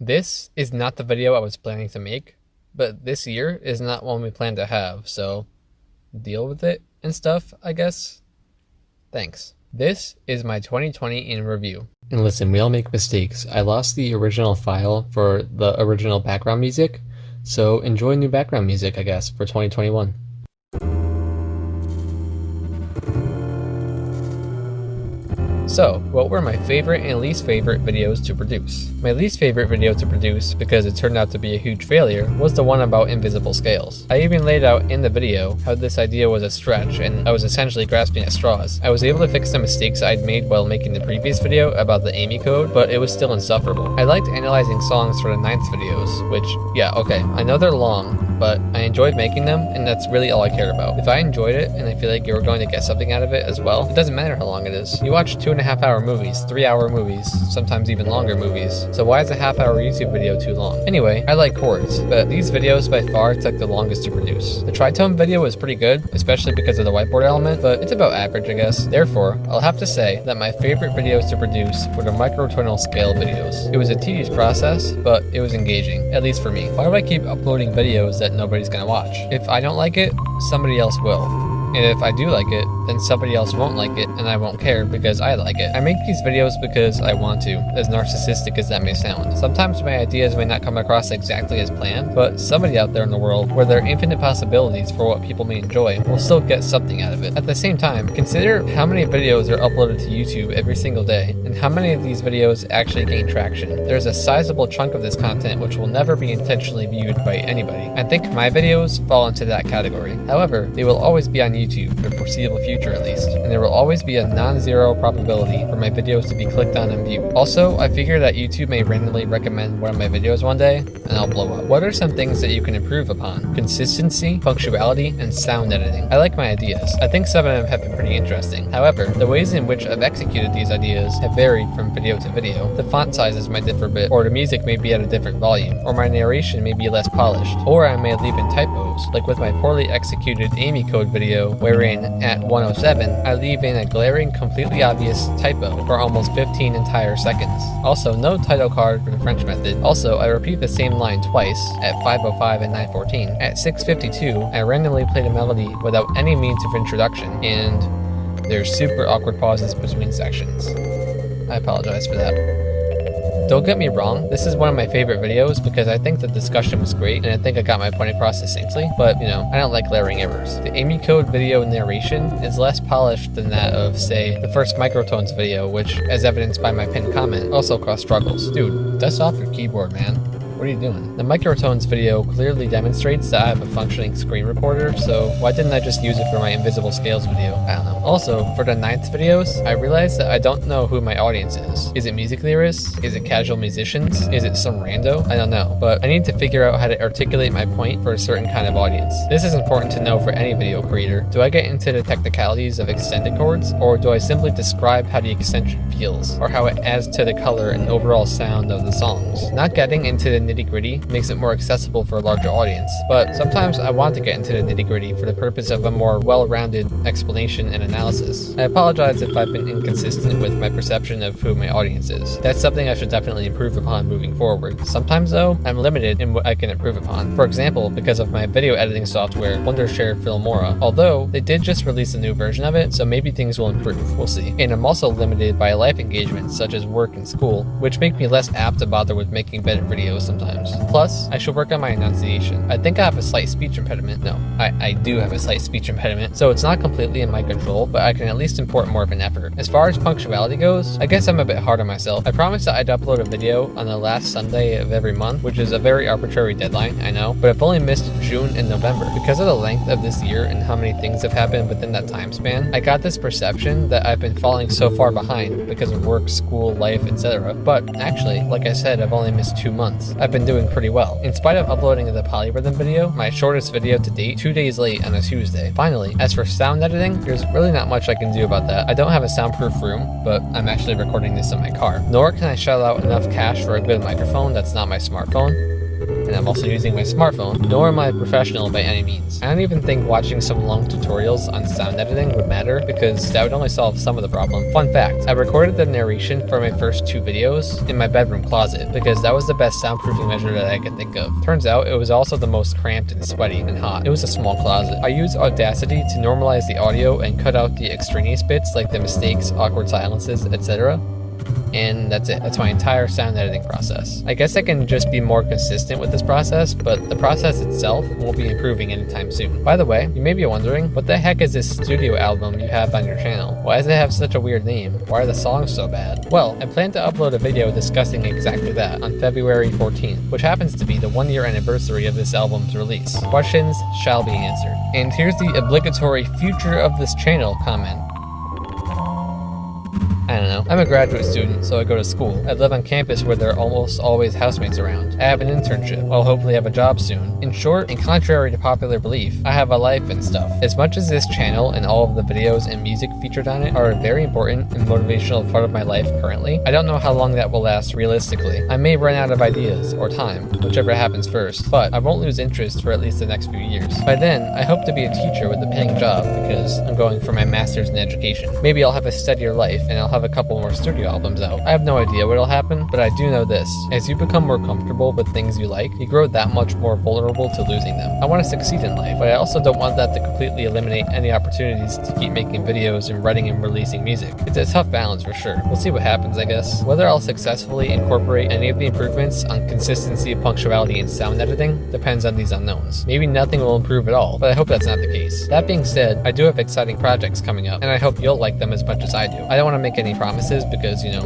This is not the video I was planning to make, but this year is not one we plan to have, so deal with it and stuff, I guess. Thanks. This is my 2020 in review. And listen, we all make mistakes. I lost the original file for the original background music, so enjoy new background music, I guess, for 2021. So, what were my favorite and least favorite videos to produce? My least favorite video to produce, because it turned out to be a huge failure, was the one about invisible scales. I even laid out in the video how this idea was a stretch and I was essentially grasping at straws. I was able to fix the mistakes I'd made while making the previous video about the Amy code, but it was still insufferable. I liked analyzing songs for the 9th videos, which, yeah, okay, I know they're long, but I enjoyed making them, and that's really all I cared about. If I enjoyed it, and I feel like you were going to get something out of it as well, it doesn't matter how long it is. You watch 2.5-hour movies, 3-hour movies, sometimes even longer movies, so why is a half-hour YouTube video too long? Anyway, I like chords, but these videos by far took the longest to produce. The tritone video was pretty good, especially because of the whiteboard element, but it's about average, I guess. Therefore, I'll have to say that my favorite videos to produce were the microtonal scale videos. It was a tedious process, but it was engaging, at least for me. Why do I keep uploading videos that nobody's gonna watch? If I don't like it, somebody else will. And if I do like it, then somebody else won't like it, and I won't care because I like it. I make these videos because I want to, as narcissistic as that may sound. Sometimes my ideas may not come across exactly as planned, but somebody out there in the world where there are infinite possibilities for what people may enjoy will still get something out of it. At the same time, consider how many videos are uploaded to YouTube every single day, and how many of these videos actually gain traction. There's a sizable chunk of this content which will never be intentionally viewed by anybody. I think my videos fall into that category. However, they will always be on YouTube for the foreseeable future at least, and there will always be a non-zero probability for my videos to be clicked on and viewed. Also, I figure that YouTube may randomly recommend one of my videos one day, and I'll blow up. What are some things that you can improve upon? Consistency, punctuality, and sound editing. I like my ideas. I think some of them have been pretty interesting. However, the ways in which I've executed these ideas have varied from video to video. The font sizes might differ a bit, or the music may be at a different volume, or my narration may be less polished, or I may leave in typos, like with my poorly executed Amy code video, wherein at 107, I leave in a glaring, completely obvious typo for almost 15 entire seconds. Also, no title card for the French method. Also, I repeat the same line twice at 5:05 and 9:14. At 6:52, I randomly played a melody without any means of introduction, and there's super awkward pauses between sections. I apologize for that. Don't get me wrong, this is one of my favorite videos because I think the discussion was great and I think I got my point across succinctly, but I don't like glaring errors. The Amy code video narration is less polished than that of, say, the first microtones video, which, as evidenced by my pinned comment, also caused struggles. Dude, dust off your keyboard, man. What are you doing? The microtones video clearly demonstrates that I have a functioning screen recorder, so why didn't I just use it for my invisible scales video? I don't know. Also, for the 9th videos, I realized that I don't know who my audience is. Is it music theorists? Is it casual musicians? Is it some rando? I don't know, but I need to figure out how to articulate my point for a certain kind of audience. This is important to know for any video creator. Do I get into the technicalities of extended chords, or do I simply describe how the extension feels, or how it adds to the color and overall sound of the songs? Not getting into the nitty-gritty makes it more accessible for a larger audience, but sometimes I want to get into the nitty-gritty for the purpose of a more well-rounded explanation and analysis. I apologize if I've been inconsistent with my perception of who my audience is. That's something I should definitely improve upon moving forward. Sometimes though, I'm limited in what I can improve upon. For example, because of my video editing software, Wondershare Filmora, although they did just release a new version of it, so maybe things will improve, we'll see. And I'm also limited by life engagements such as work and school, which make me less apt to bother with making better videos sometimes. Plus, I should work on my enunciation. I think I have a slight speech impediment. No, I do have a slight speech impediment, so it's not completely in my control, but I can at least import more of an effort. As far as punctuality goes, I guess I'm a bit hard on myself. I promised that I'd upload a video on the last Sunday of every month, which is a very arbitrary deadline, I know, but I've only missed June and November. Because of the length of this year and how many things have happened within that time span, I got this perception that I've been falling so far behind because of work, school, life, etc. But actually, like I said, I've only missed 2 months. I've been doing pretty well. In spite of uploading the polyrhythm video, my shortest video to date, 2 days late on a Tuesday. Finally, as for sound editing, there's really not much I can do about that. I don't have a soundproof room, but I'm actually recording this in my car. Nor can I shell out enough cash for a good microphone that's not my smartphone. and I'm also using my smartphone, nor am I a professional by any means. I don't even think watching some long tutorials on sound editing would matter, because that would only solve some of the problem. Fun fact, I recorded the narration for my first 2 videos in my bedroom closet, because that was the best soundproofing measure that I could think of. Turns out it was also the most cramped and sweaty and hot. It was a small closet. I used Audacity to normalize the audio and cut out the extraneous bits like the mistakes, awkward silences, etc. And that's it. That's my entire sound editing process. I guess I can just be more consistent with this process, but the process itself won't be improving anytime soon. By the way, you may be wondering, what the heck is this studio album you have on your channel? Why does it have such a weird name? Why are the songs so bad? Well, I plan to upload a video discussing exactly that on February 14th, which happens to be the 1-year anniversary of this album's release. Questions shall be answered. And here's the obligatory future of this channel comment. I don't know. I'm a graduate student, so I go to school. I live on campus where there are almost always housemates around. I have an internship. I'll hopefully have a job soon. In short, and contrary to popular belief, I have a life and stuff. As much as this channel and all of the videos and music featured on it are a very important and motivational part of my life currently, I don't know how long that will last realistically. I may run out of ideas or time, whichever happens first, but I won't lose interest for at least the next few years. By then, I hope to be a teacher with a paying job because I'm going for my master's in education. Maybe I'll have a steadier life and I'll have a couple more studio albums out. I have no idea what'll happen, but I do know this. As you become more comfortable with things you like, you grow that much more vulnerable to losing them. I want to succeed in life, but I also don't want that to completely eliminate any opportunities to keep making videos and writing and releasing music. It's a tough balance for sure. We'll see what happens, I guess. Whether I'll successfully incorporate any of the improvements on consistency, punctuality, and sound editing depends on these unknowns. Maybe nothing will improve at all, but I hope that's not the case. That being said, I do have exciting projects coming up, and I hope you'll like them as much as I do. I don't want to make any promises because, you know,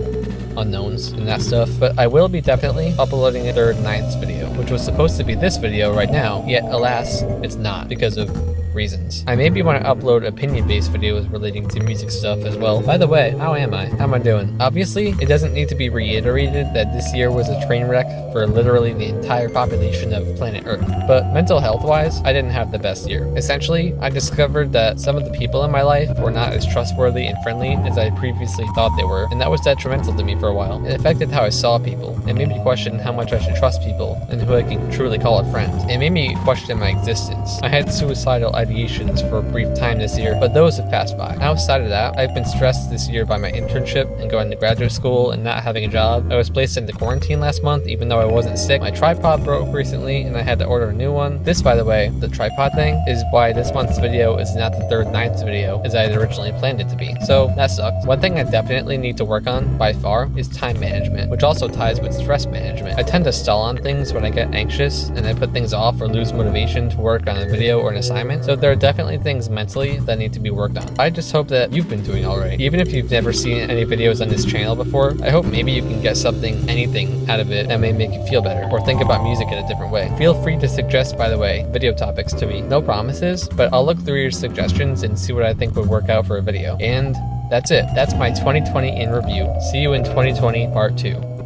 unknowns and that stuff, but I will be definitely uploading a 3rd 9th video, which was supposed to be this video right now, yet alas, it's not because of reasons. I maybe want to upload opinion-based videos relating to music stuff as well. By the way, how am I? How am I doing? Obviously, it doesn't need to be reiterated that this year was a train wreck for literally the entire population of planet Earth, but mental health-wise, I didn't have the best year. Essentially, I discovered that some of the people in my life were not as trustworthy and friendly as I previously thought they were, and that was detrimental to me for a while. It affected how I saw people. It made me question how much I should trust people and who I can truly call a friend. It made me question my existence. I had suicidal ideations for a brief time this year, but those have passed by. Outside of that, I've been stressed this year by my internship and going to graduate school and not having a job. I was placed into quarantine last month even though I wasn't sick. My tripod broke recently and I had to order a new one. This, by the way, the tripod thing, is why this month's video is not the 3rd 9th video as I had originally planned it to be. So that sucks. One thing I definitely need to work on by far is time management, which also ties with stress management. I tend to stall on things when I get anxious and I put things off or lose motivation to work on a video or an assignment. So there are definitely things mentally that need to be worked on. I just hope that you've been doing alright. Even if you've never seen any videos on this channel before, I hope maybe you can get something, anything out of it that may make you feel better or think about music in a different way. Feel free to suggest, by the way, video topics to me. No promises, but I'll look through your suggestions and see what I think would work out for a video. And that's it. That's my 2020 in review. See you in 2020 part 2.